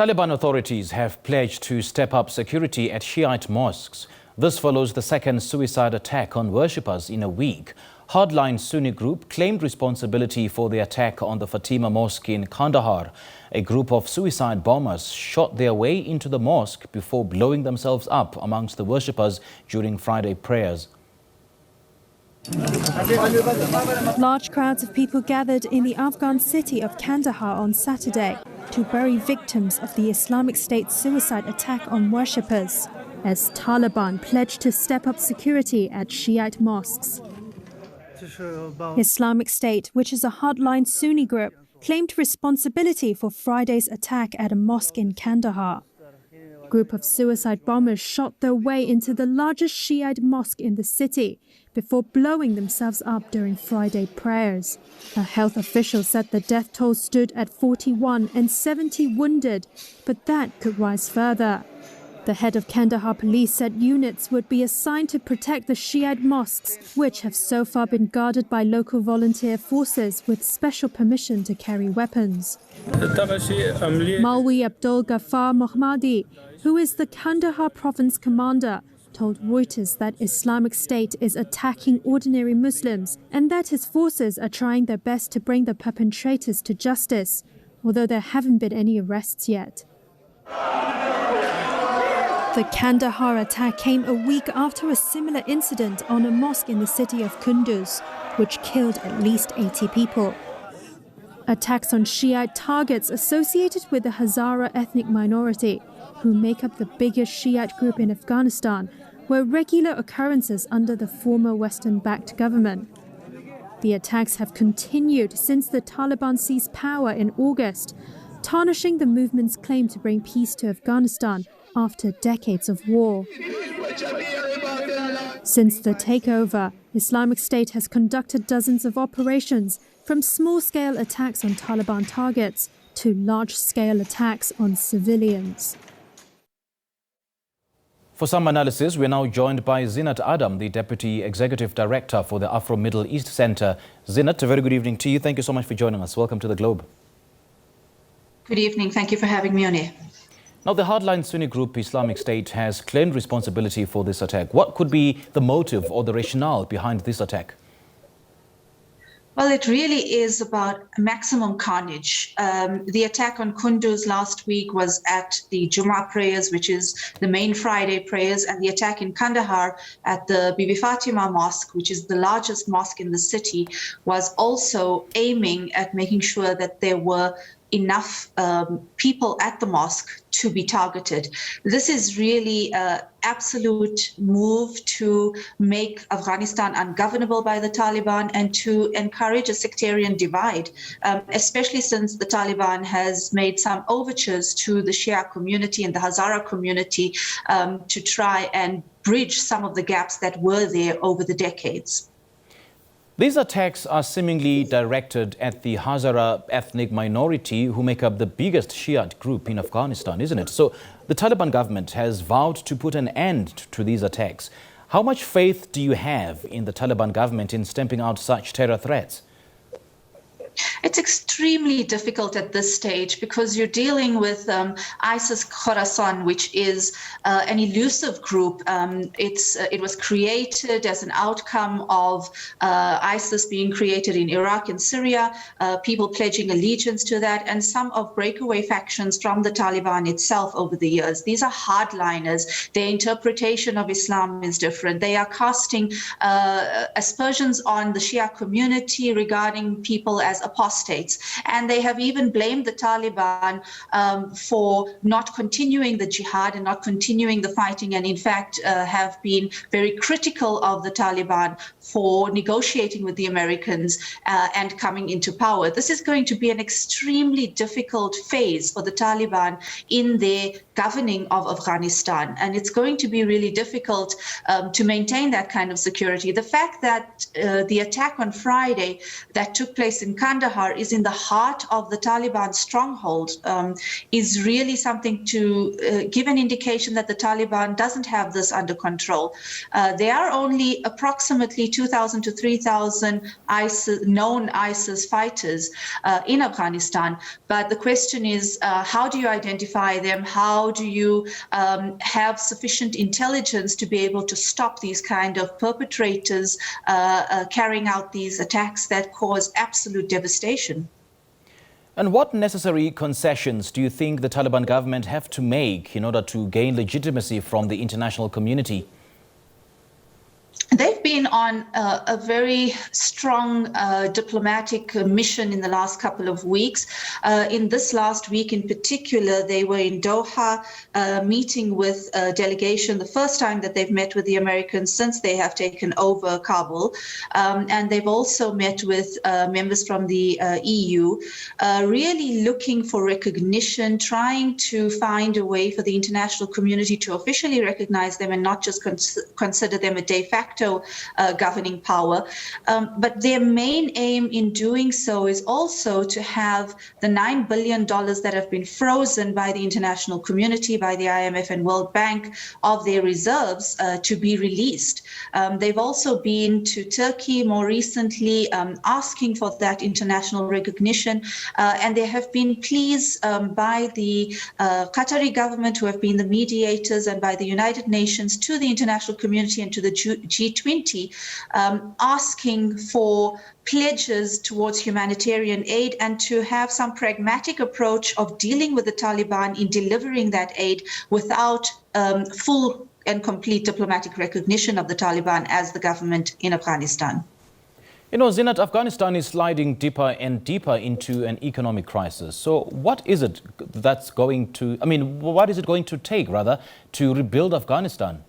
Taliban authorities have pledged to step up security at Shi'ite mosques. This follows the second suicide attack on worshippers in a week. Hardline Sunni group claimed responsibility for the attack on the Fatima Mosque in Kandahar. A group of suicide bombers shot their way into the mosque before blowing themselves up amongst the worshippers during Friday prayers. Large crowds of people gathered in the Afghan city of Kandahar on Saturday to bury victims of the Islamic State suicide attack on worshippers, as Taliban pledged to step up security at Shiite mosques. Islamic State, which is a hardline Sunni group, claimed responsibility for Friday's attack at a mosque in Kandahar. A group of suicide bombers shot their way into the largest Shiite mosque in the city before blowing themselves up during Friday prayers. A health official said the death toll stood at 41 and 70 wounded, but that could rise further. The head of Kandahar police said units would be assigned to protect the Shiite mosques, which have so far been guarded by local volunteer forces with special permission to carry weapons. Maulwi Abdul Ghaffar Mohammadi, who is the Kandahar province commander, told Reuters that Islamic State is attacking ordinary Muslims and that his forces are trying their best to bring the perpetrators to justice, although there haven't been any arrests yet. The Kandahar attack came a week after a similar incident on a mosque in the city of Kunduz, which killed at least 80 people. Attacks on Shiite targets associated with the Hazara ethnic minority, who make up the biggest Shiite group in Afghanistan, were regular occurrences under the former Western-backed government. The attacks have continued since the Taliban seized power in August, tarnishing the movement's claim to bring peace to Afghanistan after decades of war. Since the takeover, Islamic State has conducted dozens of operations, from small-scale attacks on Taliban targets to large-scale attacks on civilians. For some analysis, we are now joined by Zeenat Adam, the Deputy Executive Director for the Afro-Middle East Center. Zeenat, a very good evening to you. Thank you so much for joining us. Welcome to The Globe. Good evening. Thank you for having me on air. Now, the hardline Sunni group Islamic State has claimed responsibility for this attack. What could be the motive or the rationale behind this attack? Well, it really is about maximum carnage. The attack on Kunduz last week was at the Jummah prayers, which is the main Friday prayers, and the attack in Kandahar at the Bibi Fatima Mosque, which is the largest mosque in the city, was also aiming at making sure that there were enough people at the mosque to be targeted. This is really an absolute move to make Afghanistan ungovernable by the Taliban and to encourage a sectarian divide, especially since the Taliban has made some overtures to the Shia community and the Hazara community to try and bridge some of the gaps that were there over the decades. These attacks are seemingly directed at the Hazara ethnic minority, who make up the biggest Shiite group in Afghanistan, isn't it? So the Taliban government has vowed to put an end to these attacks. How much faith do you have in the Taliban government in stamping out such terror threats? It's extremely difficult at this stage because you're dealing with ISIS Khorasan, which is an elusive group. It was created as an outcome of ISIS being created in Iraq and Syria, people pledging allegiance to that, and some of breakaway factions from the Taliban itself over the years. These are hardliners. Their interpretation of Islam is different. They are casting aspersions on the Shia community regarding people as apostates, and they have even blamed the Taliban for not continuing the jihad and not continuing the fighting, and in fact have been very critical of the Taliban for negotiating with the Americans and coming into power. This is going to be an extremely difficult phase for the Taliban in their governing of Afghanistan, and it's going to be really difficult to maintain that kind of security. The fact that the attack on Friday that took place in Kandahar Kandahar is in the heart of the Taliban stronghold is really something to give an indication that the Taliban doesn't have this under control. There are only approximately 2,000 to 3,000 known ISIS fighters in Afghanistan. But the question is, how do you identify them? How do you have sufficient intelligence to be able to stop these kind of perpetrators carrying out these attacks that cause absolute devastation? And what necessary concessions do you think the Taliban government have to make in order to gain legitimacy from the international community? They've been on a very strong diplomatic mission in the last couple of weeks. In this last week in particular, they were in Doha meeting with a delegation, the first time that they've met with the Americans since they have taken over Kabul. And they've also met with members from the EU, really looking for recognition, trying to find a way for the international community to officially recognize them and not just consider them a de facto governing power. But their main aim in doing so is also to have the $9 billion that have been frozen by the international community, by the IMF and World Bank, of their reserves to be released. They've also been to Turkey more recently asking for that international recognition. And they have been pleased by the Qatari government, who have been the mediators, and by the United Nations to the international community and to the G20, asking for pledges towards humanitarian aid and to have some pragmatic approach of dealing with the Taliban in delivering that aid without full and complete diplomatic recognition of the Taliban as the government in Afghanistan. You know, Zeenat, Afghanistan is sliding deeper and deeper into an economic crisis. So what is it that's going to, what is it going to take, rather, to rebuild Afghanistan?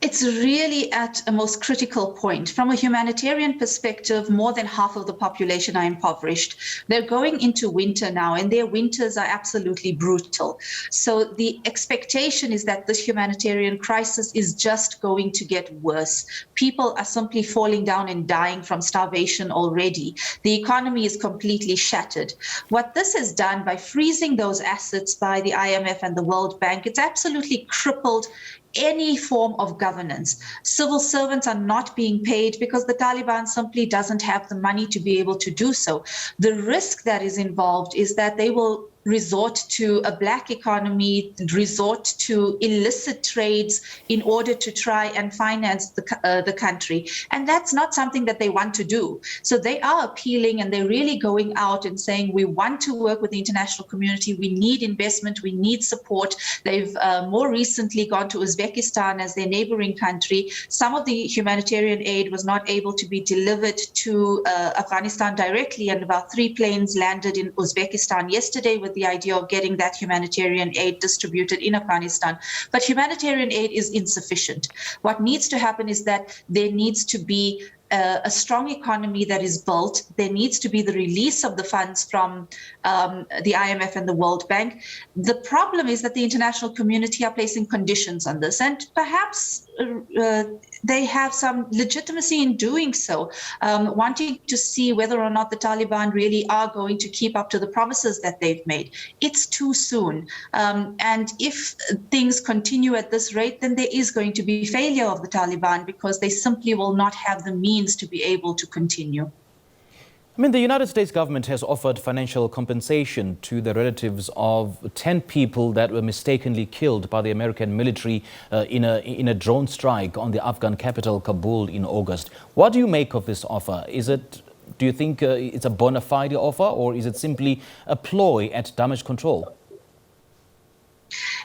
It's really at a most critical point. From a humanitarian perspective, more than half of the population are impoverished. They're going into winter now, and their winters are absolutely brutal. So the expectation is that this humanitarian crisis is just going to get worse. People are simply falling down and dying from starvation already. The economy is completely shattered. What this has done by freezing those assets by the IMF and the World Bank, it's absolutely crippled any form of governance. Civil servants are not being paid because the Taliban simply doesn't have the money to be able to do so. The risk that is involved is that they will resort to a black economy, resort to illicit trades in order to try and finance the country. And that's not something that they want to do. So they are appealing, and they're really going out and saying, we want to work with the international community. We need investment. We need support. They've more recently gone to Uzbekistan as their neighboring country. Some of the humanitarian aid was not able to be delivered to Afghanistan directly, and about 3 planes landed in Uzbekistan yesterday with the idea of getting that humanitarian aid distributed in Afghanistan. But humanitarian aid is insufficient. What needs to happen is that there needs to be a strong economy that is built. There needs to be the release of the funds from the IMF and the World Bank. The problem is that the international community are placing conditions on this, and perhaps they have some legitimacy in doing so, wanting to see whether or not the Taliban really are going to keep up to the promises that they've made. It's too soon. And if things continue at this rate, then there is going to be failure of the Taliban, because they simply will not have the means to be able to continue. The United States government has offered financial compensation to the relatives of 10 people that were mistakenly killed by the American military in a drone strike on the Afghan capital, Kabul, in August. What do you make of this offer? Do you think it's a bona fide offer, or is it simply a ploy at damage control?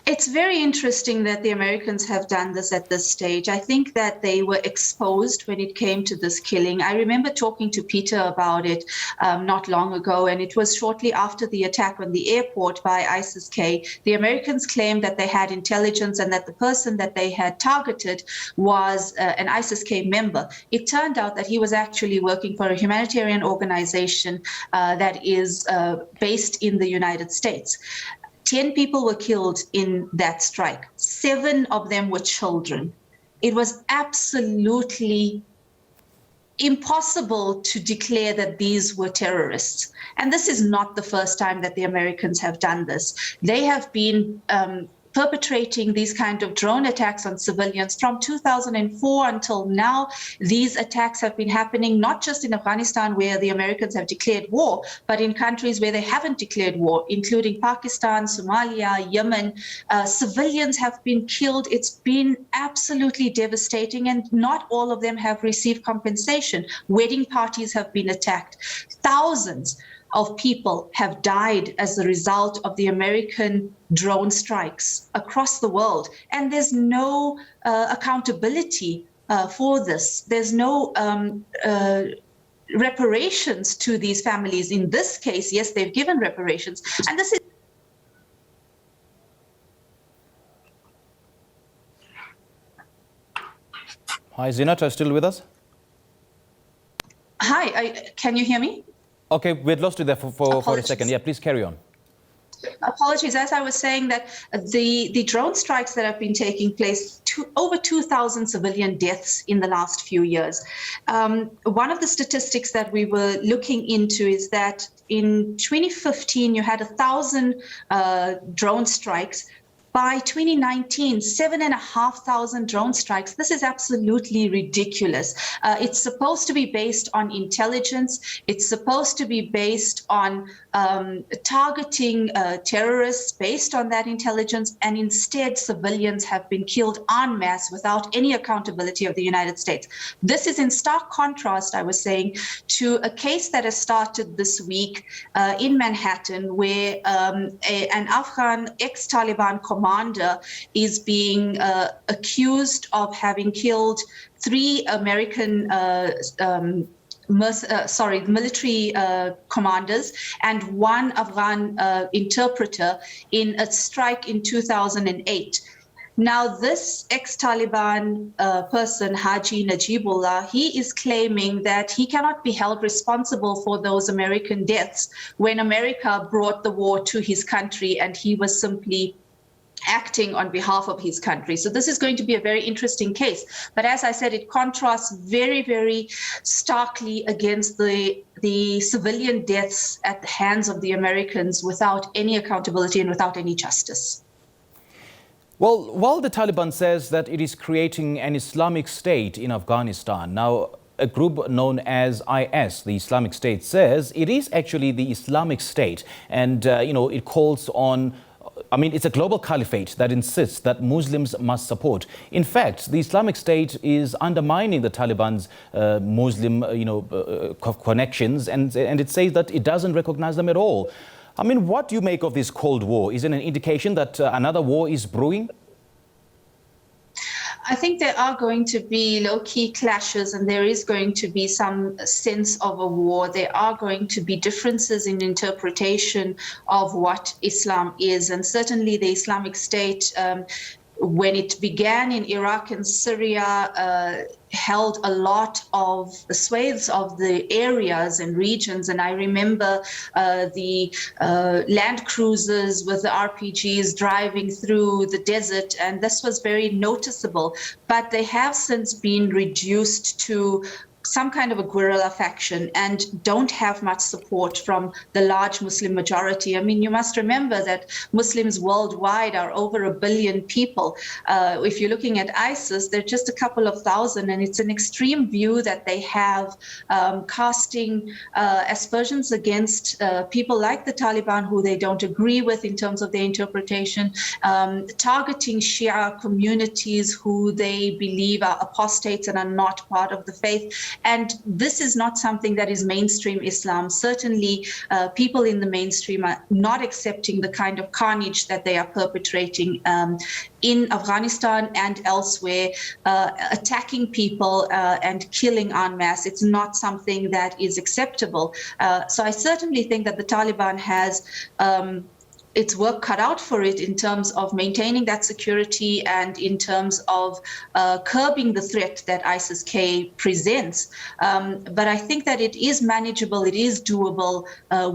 It's very interesting that the Americans have done this at this stage. I think that they were exposed when it came to this killing. I remember talking to Peter about it not long ago, and it was shortly after the attack on the airport by ISIS-K. The Americans claimed that they had intelligence and that the person that they had targeted was an ISIS-K member. It turned out that he was actually working for a humanitarian organization that is based in the United States. 10 people were killed in that strike. 7 of them were children. It was absolutely impossible to declare that these were terrorists. And this is not the first time that the Americans have done this. They have been perpetrating these kind of drone attacks on civilians from 2004 until now. These attacks have been happening not just in Afghanistan, where the Americans have declared war, but in countries where they haven't declared war, including Pakistan, Somalia, Yemen. Civilians have been killed. It's been absolutely devastating, and not all of them have received compensation. Wedding parties have been attacked. Thousands of people have died as a result of the American drone strikes across the world. And there's no accountability for this. There's no reparations to these families. In this case, yes, they've given reparations. And this is... Hi, Zeenat, are you still with us? Hi, can you hear me? Okay, we had lost you there for a second. Yeah, please carry on. Apologies. As I was saying, that the drone strikes that have been taking place, over 2,000 civilian deaths in the last few years. One of the statistics that we were looking into is that in 2015, you had 1,000 drone strikes. By 2019, 7,500 drone strikes. This is absolutely ridiculous. It's supposed to be based on intelligence. It's supposed to be based on targeting terrorists based on that intelligence. And instead, civilians have been killed en masse without any accountability of the United States. This is in stark contrast, I was saying, to a case that has started this week in Manhattan, where an Afghan ex-Taliban commander is being accused of having killed 3 American military commanders and 1 Afghan interpreter in a strike in 2008. Now, this ex-Taliban person, Haji Najibullah, he is claiming that he cannot be held responsible for those American deaths when America brought the war to his country and he was simply acting on behalf of his country. So this is going to be a very interesting case. But as I said, it contrasts very, very starkly against the civilian deaths at the hands of the Americans without any accountability and without any justice. Well, while the Taliban says that it is creating an Islamic State in Afghanistan, now a group known as IS, the Islamic State, says it is actually the Islamic State, and it calls on, I mean, it's a global caliphate that insists that Muslims must support. In fact, the Islamic State is undermining the Taliban's Muslim, connections, and it says that it doesn't recognize them at all. I mean, what do you make of this Cold War? Is it an indication that another war is brewing? I think there are going to be low-key clashes, and there is going to be some sense of a war. There are going to be differences in interpretation of what Islam is. And certainly the Islamic State, when it began in Iraq and Syria, held a lot of swathes of the areas and regions. And I remember the land cruisers with the RPGs driving through the desert, and this was very noticeable. But they have since been reduced to some kind of a guerrilla faction and don't have much support from the large Muslim majority. I mean, you must remember that Muslims worldwide are over 1 billion people. If you're looking at ISIS, they're just a couple of thousand, and it's an extreme view that they have, casting aspersions against people like the Taliban who they don't agree with in terms of their interpretation, targeting Shia communities who they believe are apostates and are not part of the faith. And this is not something that is mainstream Islam. Certainly, people in the mainstream are not accepting the kind of carnage that they are perpetrating in Afghanistan and elsewhere, attacking people and killing en masse. It's not something that is acceptable. So I certainly think that the Taliban has its work cut out for it in terms of maintaining that security and in terms of curbing the threat that ISIS-K presents. But I think that it is manageable, it is doable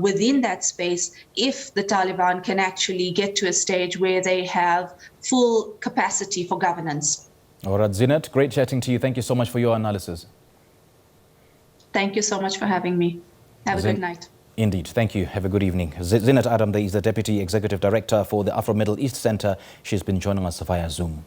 within that space if the Taliban can actually get to a stage where they have full capacity for governance. All right, Zeenat, great chatting to you. Thank you so much for your analysis. Thank you so much for having me. Have a good night. Indeed. Thank you. Have a good evening. Zeenat Adam is the Deputy Executive Director for the Afro-Middle East Center. She's been joining us via Zoom.